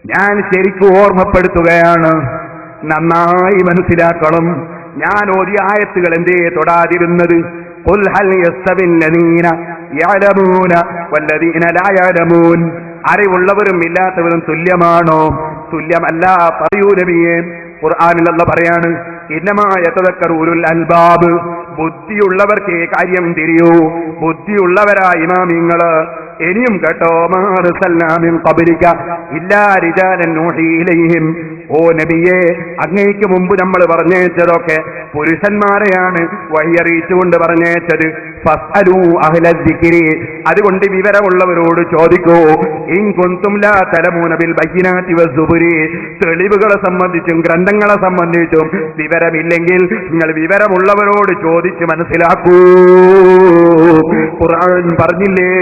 ഞാൻ ശരിക്കും ഓർമ്മപ്പെടുത്തുകയാണ്, നന്നായി മനസ്സിലാക്കണം. ഞാൻ ഓതിയ ആയത്തുകൾ എന്തേ തൊടാതിരുന്നത്? ഖുൽ ഹൽ യസ്തവിൽ ലദീന യഅലമൂന വല്ലദീന ലാ യഅലമൂൻ. അറിവുള്ളവരും ഇല്ലാത്തവരും തുല്യമാണോ? തുല്യമല്ല. പറയൂ നബിയേ. ഖുർആനിൽ അല്ലാഹു പറയാണ്, ഇന്നമാ യതദക്കറു ഉലുൽ അൽബാബ്. ബുദ്ധിയുള്ളവർക്കേ കാര്യം തിരിയൂ. ബുദ്ധിയുള്ളവരായ ഇമാമിങ്ങള്. ഇനിയും കേട്ടോ, മാ അർസൽനാ മിൻ ഖബ്ലിക ഇല്ലാ റിജാലൻ നൂഹി ഇലൈഹിം. ഓ നബിയേ, അങ്ങേക്ക് മുമ്പ് നമ്മൾ പറഞ്ഞേച്ചതൊക്കെ പുരുഷന്മാരെയാണ് വഴിയറിയിച്ചുകൊണ്ട് പറഞ്ഞേച്ചത്. ഫസ്അലൂ അഹ്ല ദിക്രി. അതുകൊണ്ട് വിവരമുള്ളവരോട് ചോദിക്കൂ. ഇൻ കുൻതും ലാ തലമൂന ബിൽ ബയ്യിനാതി വസ്സുബുരി. തെളിവുകളെ സംബന്ധിച്ചും ഗ്രന്ഥങ്ങളെ സംബന്ധിച്ചും വിവരമില്ലെങ്കിൽ നിങ്ങൾ വിവരമുള്ളവരോട് ചോദിച്ച് മനസ്സിലാക്കൂ. ഖുർആൻ പറഞ്ഞില്ലേ,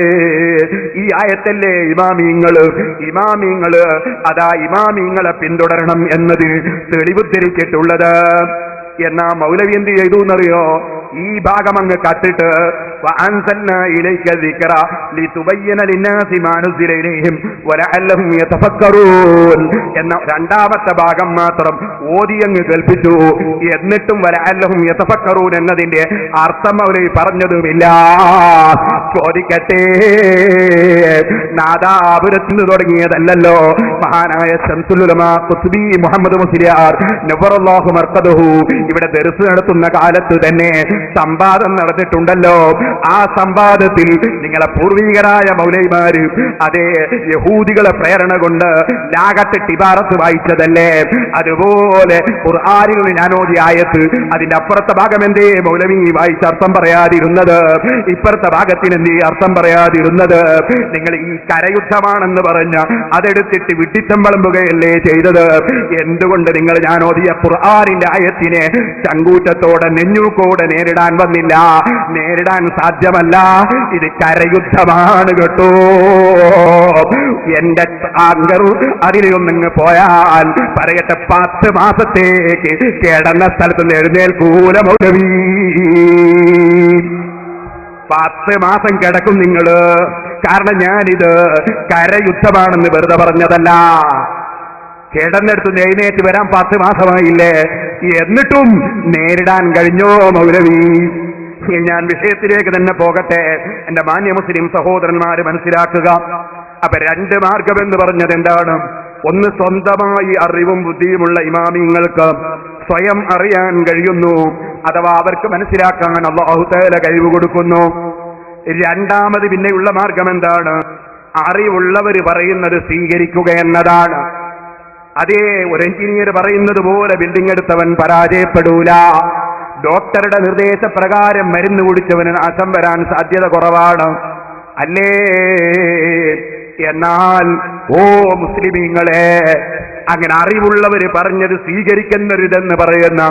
ഈ ആയത്തല്ലേ ഇമാമിങ്ങള് അതാ ഇമാമിങ്ങളെ പിന്തുടരണം എന്നത് തെളിവുദ്ധരിച്ചിട്ടുള്ളത്. എന്നാ മൗലവി എന്ത് ചെയ്തു എന്നറിയോ? ഈ ഭാഗം അങ്ങ് കട്ടിട്ട് വഅൻസൽനാ ഇലൈക ദിക്റ ലിതുബയ്യന ലിന്നാസി മാ നുസില ഇലൈഹിം വലഅല്ലഹും യതഫക്കറൂൻ എന്ന രണ്ടാമത്തെ ഭാഗം മാത്രം ഓതി അങ്ങ് കേൾപ്പിച്ചു. എന്നിട്ടും വലഅല്ലഹും യതഫക്കറൂൻ എന്നതിന്റെ അർത്ഥം അവര് പറഞ്ഞതുമില്ല. ചോദിക്കട്ടെ, നാദാപുരത്തിൽ നിന്ന് തുടങ്ങിയതല്ലല്ലോ. മഹാനായ ശംസുൽ ഉലമാ ഖുത്ബി മുഹമ്മദ് മുസ്ലിയാർ നവറല്ലാഹു മർഖദഹു ഇവിടെ ദർസ് നടത്തുന്ന കാലത്ത് തന്നെ സംവാദം നടന്നിട്ടുണ്ടല്ലോ. ആ സംവാദത്തിൽ നിങ്ങളെ പൂർവികരായ മൗലൈമാര് അതേ യഹൂദികളെ പ്രേരണ കൊണ്ട് ലാഗത്ത് ഇബാറത്ത് വായിച്ചതല്ലേ? അതുപോലെ ഖുർആനിൽ ഞാനോദിയ ആയത്ത് അതിന്റെ അപ്പുറത്തെ ഭാഗം എന്തേ മൗലവി വായിച്ച അർത്ഥം പറയാതിരുന്നത്? ഇപ്പുറത്തെ ഭാഗത്തിന് എന്തേ അർത്ഥം പറയാതിരുന്നത്? നിങ്ങൾ ഈ കരയുദ്ധമാണെന്ന് പറഞ്ഞ അതെടുത്തിട്ട് വിട്ടിത്തം വിളമ്പുകയല്ലേ ചെയ്തത്? എന്തുകൊണ്ട് നിങ്ങൾ ഞാനോദിയ ഖുർആനിന്റെ ആയത്തിനെ ചങ്കൂറ്റത്തോടെ നെഞ്ഞൂക്കോടെ നേരിടാൻ വന്നില്ല? നേരിടാൻ സാധ്യമല്ല. ഇത് കരയുദ്ധമാണ് കേട്ടോ. എന്റെ ആങ്കർ അതിലൊന്നിങ്ങ് പോയാൽ പറയട്ടെ, 10 മാസത്തേക്ക് കിടന്ന സ്ഥലത്ത് നിന്ന് എഴുന്നേൽക്കൂല മൗലവി. 10 മാസം കിടക്കും നിങ്ങള്. കാരണം ഞാനിത് കരയുദ്ധമാണെന്ന് വെറുതെ പറഞ്ഞതല്ല. കിടന്നെടുത്ത് എഴുന്നേറ്റ് വരാൻ 10 മാസമായില്ലേ? എന്നിട്ടും നേരിടാൻ കഴിഞ്ഞോ മൗലവി? ഞാൻ വിഷയത്തിലേക്ക് തന്നെ പോകട്ടെ. എന്റെ മാന്യ മുസ്ലിം സഹോദരന്മാര് മനസ്സിലാക്കുക. അപ്പൊ 2 മാർഗം എന്ന് പറഞ്ഞത് എന്താണ്? ഒന്ന്, സ്വന്തമായി അറിവും ബുദ്ധിയുമുള്ള ഇമാമിങ്ങൾക്ക് സ്വയം അറിയാൻ കഴിയുന്നു, അഥവാ അവർക്ക് മനസ്സിലാക്കാൻ അല്ലാഹു തആല കഴിവ് കൊടുക്കുന്നു. രണ്ടാമത് പിന്നെയുള്ള മാർഗം എന്താണ്? അറിവുള്ളവര് പറയുന്നത് സ്വീകരിക്കുക എന്നതാണ്. അതേ, ഒരു എഞ്ചിനീയർ പറയുന്നത് പോലെ ബിൽഡിംഗ് എടുത്തവൻ പരാജയപ്പെടൂല. ഡോക്ടറുടെ നിർദ്ദേശപ്രകാരം മരുന്ന് കുടിച്ചവന് നാശം വരാൻ സാധ്യത കുറവാണ്, അല്ലേ? എന്നാൽ ഓ മുസ്ലിമീങ്ങളെ, അങ്ങനെ അറിവുള്ളവര് പറഞ്ഞത് സ്വീകരിക്കുന്നരുതെന്ന് പറയുന്ന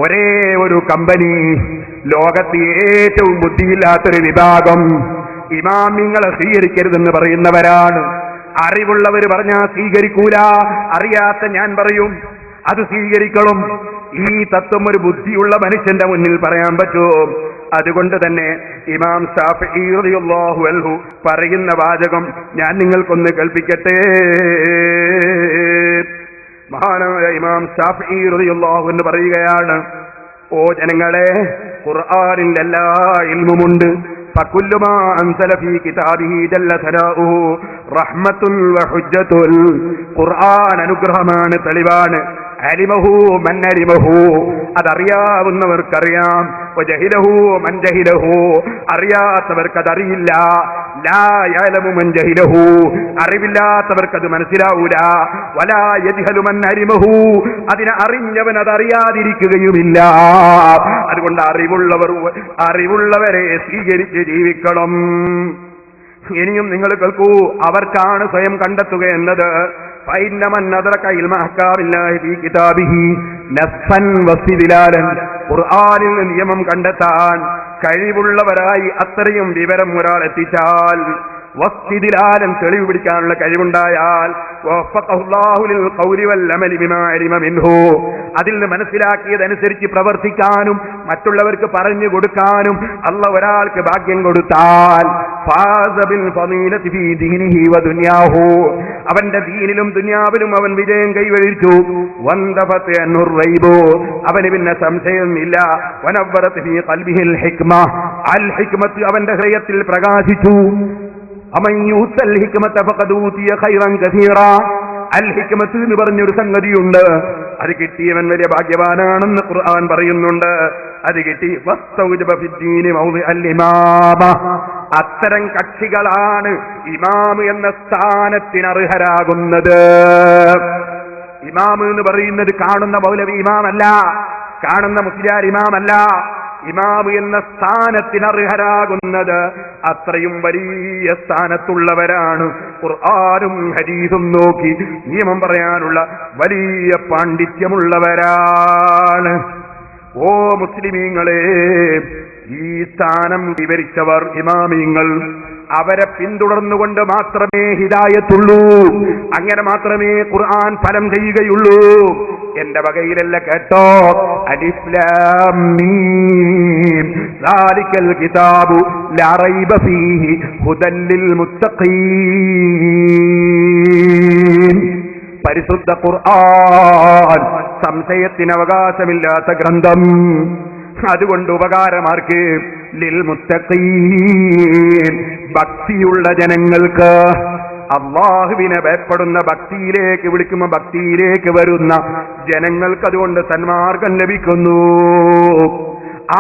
ഒരേ ഒരു കമ്പനി, ലോകത്ത് ഏറ്റവും ബുദ്ധിയില്ലാത്തൊരു വിഭാഗം ഇമാമിങ്ങളെ സ്വീകരിക്കരുതെന്ന് പറയുന്നവരാണ്. അറിവുള്ളവർ പറഞ്ഞാൽ സ്വീകരിക്കൂല, അറിയാത്ത ഞാൻ പറയും അത് സ്വീകരിക്കണം. ഈ തത്വം ഒരു ബുദ്ധിയുള്ള മനുഷ്യന്റെ മുന്നിൽ പറയാൻ പറ്റുമോ? അതുകൊണ്ട് തന്നെ ഇമാം ശാഫിഈ റളിയല്ലാഹു അൻഹു പറയുന്ന വാചകം ഞാൻ നിങ്ങൾക്കൊന്ന് കേൾപ്പിക്കട്ടെ. മഹാനായ ഇമാം ശാഫിഈ റളിയല്ലാഹു അൻഹു പറയുകയാണ്, ഓ ജനങ്ങളെ, ഖുർആനിൽ എല്ലാ ഇൽമുമുണ്ട്. فكل ما أنزل في كتابه جل ثناؤه رحمة وحجة. ഖുർആൻ അനുഗ്രഹമാണ്, തെളിവാണ്. അലിമഹു മൻ അലിമഹു, അതറിയാവുന്നവർക്കറിയാം. വജഹിലഹു മൻ ജഹിലഹു, അറിയാത്തവർക്കതറിയില്ല. ലാ യഅലമു മൻ ജഹിലഹു, അറിവില്ലാത്തവർക്കത് മനസ്സിലാവൂല. വലാ യജ്ഹലു മൻ അലിമഹു, അതിനെ അറിഞ്ഞവൻ അതറിയാതിരിക്കുകയുമില്ല. അതുകൊണ്ട് അറിവുള്ളവരെ സ്വീകരിച്ച് ജീവിക്കണം. ഇനിയും നിങ്ങൾ കേൾക്കൂ, അവർക്കാണ് സ്വയം കണ്ടെത്തുക എന്നത്. ഖുർആനിൽ നിയമം കണ്ടെത്താൻ കഴിവുള്ളവരായി അത്രയും വിവരം ഒരാൾ എത്തിച്ചാൽ വസ്തിദിലാലൻ തെളിവ് പിടിക്കാനുള്ള കഴിവുണ്ടായാൽ അതിൽ നിന്ന് മനസ്സിലാക്കിയതനുസരിച്ച് പ്രവർത്തിക്കാനും മറ്റുള്ളവർക്ക് പറഞ്ഞു കൊടുക്കാനും അല്ലാഹു ഒരാൾക്ക് ഭാഗ്യം കൊടുത്താൽ അവന്റെ ദീനിലും ദുനിയാവിലും അവൻ വിജയം കൈവരിച്ചു. അവന് പിന്നെ സംശയമില്ല. അവന്റെ ഹൃദയത്തിൽ പ്രകാശിച്ചു. അൽ ഹിക്മത്ത് എന്ന് പറഞ്ഞൊരു സംഗതിയുണ്ട്. അത് കിട്ടിയവൻ വലിയ ഭാഗ്യവാനാണെന്ന് ഖുർആൻ പറയുന്നുണ്ട്. അത് കിട്ടി അത്തരം കക്ഷികളാണ് ഇമാം എന്ന സ്ഥാനത്തിന് അർഹരാകുന്നത്. ഇമാം എന്ന് പറയുന്നത് കാണുന്ന മൗലവി ഇമാമല്ല, കാണുന്ന മുസ്ലിയാർ ഇമാമല്ല. ഇമാം എന്ന സ്ഥാനത്തിന് അർഹരാകുന്നത് അത്രയും വലിയ സ്ഥാനത്തുള്ളവരാണ്. ഖുർആനും ഹദീസും നോക്കി നിയമം പറയാനുള്ള വലിയ പാണ്ഡിത്യമുള്ളവരാണ്. ഓ മുസ്ലിമീങ്ങളെ, ഈ സ്ഥാനം വിവരിച്ചവർ ഇമാമീങ്ങൾ. അവരെ പിന്തുടർന്നുകൊണ്ട് മാത്രമേ ഹിദായത്തുള്ളൂ. അങ്ങനെ മാത്രമേ ഖുർആൻ ഫലം ചെയ്യുകയുള്ളൂ. എന്റെ വകയിലല്ല, കേട്ടോ. അലിഫ് ലാം മീം ദാലിക്കൽ കിതാബു ലാ റൈബ ഫീഹി ഹുദൻ ലിൽ മുത്തഖീൻ. പരിശുദ്ധ ഖുർആൻ സംശയത്തിന് അവകാശമില്ലാത്ത ഗ്രന്ഥം. അതുകൊണ്ട് ഉപകാരമാർക്ക്? ലിൽ മുത്തഖീൻ, ഭക്തിയുള്ള ജനങ്ങൾക്ക്. അല്ലാഹുവിനെ ഭയപ്പെടുന്ന, ഭക്തിയിലേക്ക് വിളിക്കുമ്പോൾ ഭക്തിയിലേക്ക് വരുന്ന ജനങ്ങൾക്ക് അതുകൊണ്ട് സന്മാർഗം ലഭിക്കുന്നു.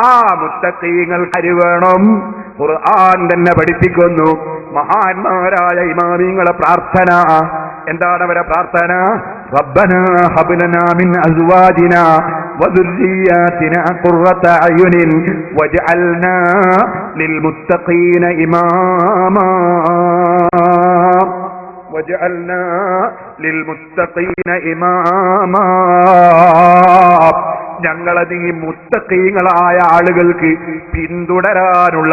ആ മുത്തഖീങ്ങൾ വേണം. ഖുർആൻ തന്നെ പഠിപ്പിക്കുന്നു. മഹാന്മാരായ ഇമാമിങ്ങളെ പ്രാർത്ഥന എന്താണ്? അവരെ പ്രാർത്ഥന റബ്ബനാ ഹബ് ലനാ മിൻ അസ്വാജിനാ വദുർരിയാതിനാ ഖുർറത അയുനിൻ വജ്അൽനാ ലിൽ മുത്തഖീന ഇമാമാ വജ്അൽനാ ലിൽ മുത്തഖീന ഇമാമാ. ഞങ്ങളത് ഈ മുത്തഖീങ്ങളായ ആളുകൾക്ക് പിന്തുടരാനുള്ള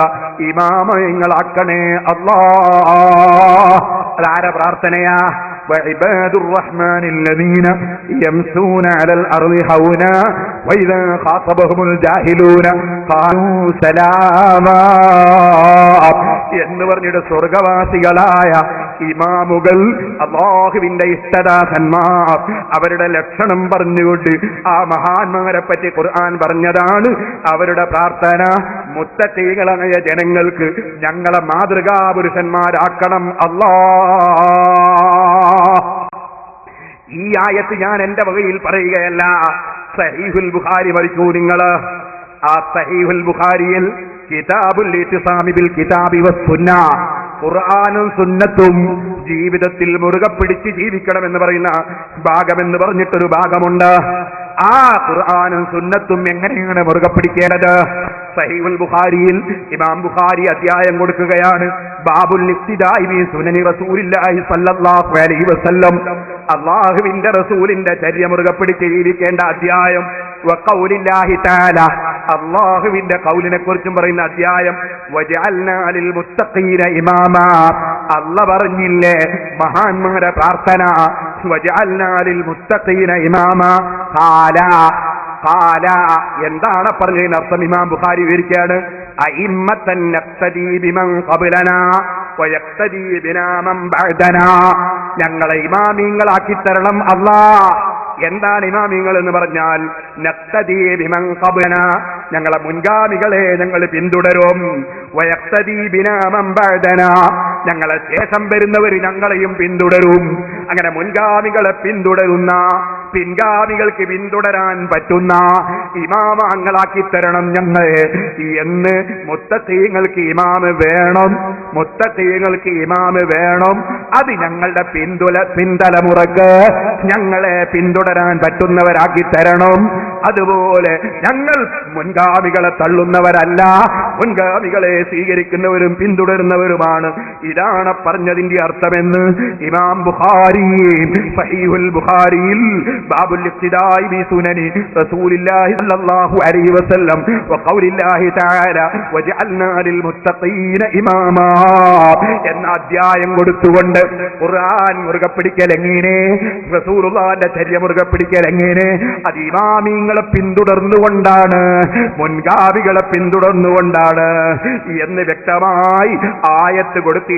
ഇമാമങ്ങളാക്കണേ അല്ലാഹ്. അതാര പ്രാർത്ഥനയാ? وعباد الرحمن الذين يمشون على الأرض هونا وإذا خاطبهم الجاهلون قالوا سلاما എന്ന് പറഞ്ഞിട്ട് സ്വർഗവാസികളായ ഇമാമുകൾ, അല്ലാഹുവിന്റെ ഇഷ്ടദാസന്മാർ, അവരുടെ ലക്ഷണം പറഞ്ഞുകൊണ്ട് ആ മഹാന്മാരെ പറ്റി ഖുർആൻ പറഞ്ഞതാണ്. അവരുടെ പ്രാർത്ഥന മുത്തഖീകളായ ജനങ്ങൾക്ക് ഞങ്ങളെ മാതൃകാ പുരുഷന്മാരാക്കണം അല്ലാഹ്. ഈ ആയത്ത് ഞാൻ എന്റെ വകയിൽ പറയുകയല്ല. സഹീഹുൽ ബുഖാരി പഠിച്ചു നിങ്ങൾ. ആ സഹീഹുൽ ബുഖാരിയിൽ കിതാബുൽ ഇത്തിസാമി ബിൽ കിതാബി വസ്സുന്ന, ഖുർആനും സുന്നത്തും ജീവിതത്തിൽ മുറുകെ പിടിച്ച് ജീവിക്കണമെന്ന് പറയുന്ന ഭാഗമെന്ന് പറഞ്ഞിട്ടൊരു ഭാഗമുണ്ട്. ആ ഖുർആനും സുന്നത്തും എങ്ങനെയാണ് മുറുകെ പിടിക്കേണ്ടത്? സഹീഹുൽ ബുഖാരിയിൽ ഇമാം ബുഖാരി അധ്യായം കൊടുക്കുകയാണ്. ബാബുൽ ഇഖ്തിദാഇ ബി സുനനി റസൂലില്ലാഹി സ്വല്ലല്ലാഹു അലൈഹി വസല്ലം. അല്ലാഹുവിന്റെ റസൂലിന്റെ ചര്യ മുറുകെ പിടിച്ച് ജീവിക്കേണ്ട അധ്യായം. വഖൗലില്ലാഹി തആല, അല്ലാഹുവിന്റെ ഖൗലിനെ കുറിച്ചും പറയുന്ന അധ്യായം. വജഅൽനാ ലിൽ മുത്തഖീന ഇമാമാ. അല്ലാഹ് പറഞ്ഞില്ലേ മഹാന്മാരുടെ പ്രാർത്ഥന, വജഅൽനാ ലിൽ മുത്തഖീന ഇമാമാ. ഖാല എന്താണ് പറഞ്ഞതിന് അർത്ഥം? ഇമാം ബുഖാരി വിവരിക്കുകയാണ്. അഇമ്മത്തൻ നഖ്തദീ ബിമൻ ഖബ്ലനാ വയഖ്തദീ ബിനാ മൻ ബഅദനാ. ഞങ്ങളെ ഇമാമിങ്ങളാക്കി തരണം അല്ലാഹ്. എന്താണ് ഇമാമിങ്ങൾ എന്ന് പറഞ്ഞാൽ? നഖ്തദീ ബിമൻ ഖബ്ലനാ, ഞങ്ങളെ മുൻഗാമികളെ ഞങ്ങൾ പിന്തുടരും. വയഖ്തദീ ബിനാ മൻ ബഅദനാ, ഞങ്ങളെ ശേഷം വരുന്നവർ ഞങ്ങളെയും പിന്തുടരും. അങ്ങനെ മുൻഗാമികളെ പിന്തുടരുന്ന, പിൻഗാമികൾക്ക് പിന്തുടരാൻ പറ്റുന്ന ഇമാമങ്ങളാക്കി തരണം ഞങ്ങൾ എന്ന്. മുത്തഖീങ്ങൾക്ക് ഇമാമ് വേണം, മുത്തഖീങ്ങൾക്ക് ഇമാമ് വേണം. അത് ഞങ്ങളുടെ പിന്തലമുറക്ക് ഞങ്ങളെ പിന്തുടരാൻ പറ്റുന്നവരാക്കി തരണം. അതുപോലെ ഞങ്ങൾ മുൻഗാമികളെ തള്ളുന്നവരല്ല, മുൻഗാമികളെ സ്വീകരിക്കുന്നവരും പിന്തുടരുന്നവരുമാണ്. ഇതാണ് പറഞ്ഞതിന്റെ അർത്ഥമെന്ന് ഇമാം ബുഖാരി സഹീഹുൽ ബുഖാരിയിൽ ബാബുൽ ഇഖ്തിദാഇ ബി സുനനി റസൂലില്ലാഹി സ്വല്ലല്ലാഹു അലൈഹി വസല്ലം വഖൗലില്ലാഹി തആല വജഅൽനാ ലിൽ മുത്തഖീന ഇമാമാ എന്ന അധ്യായം കൊടുത്തുകൊണ്ട് ഖുർആൻ മുറുകെ പിടിക്കൽ എങ്ങനെ, റസൂലുള്ളാഹിന്റെ ചര്യ മുറുകെ പിടിക്കൽ എങ്ങനെ, അത് ഇമാമിങ്ങളെ പിന്തുടർന്നുകൊണ്ടാണ്, മുൻഗാമികളെ പിന്തുടർന്നുകൊണ്ടാണ് എന്ന് വ്യക്തമായി ആയത്ത് കൊടുത്ത്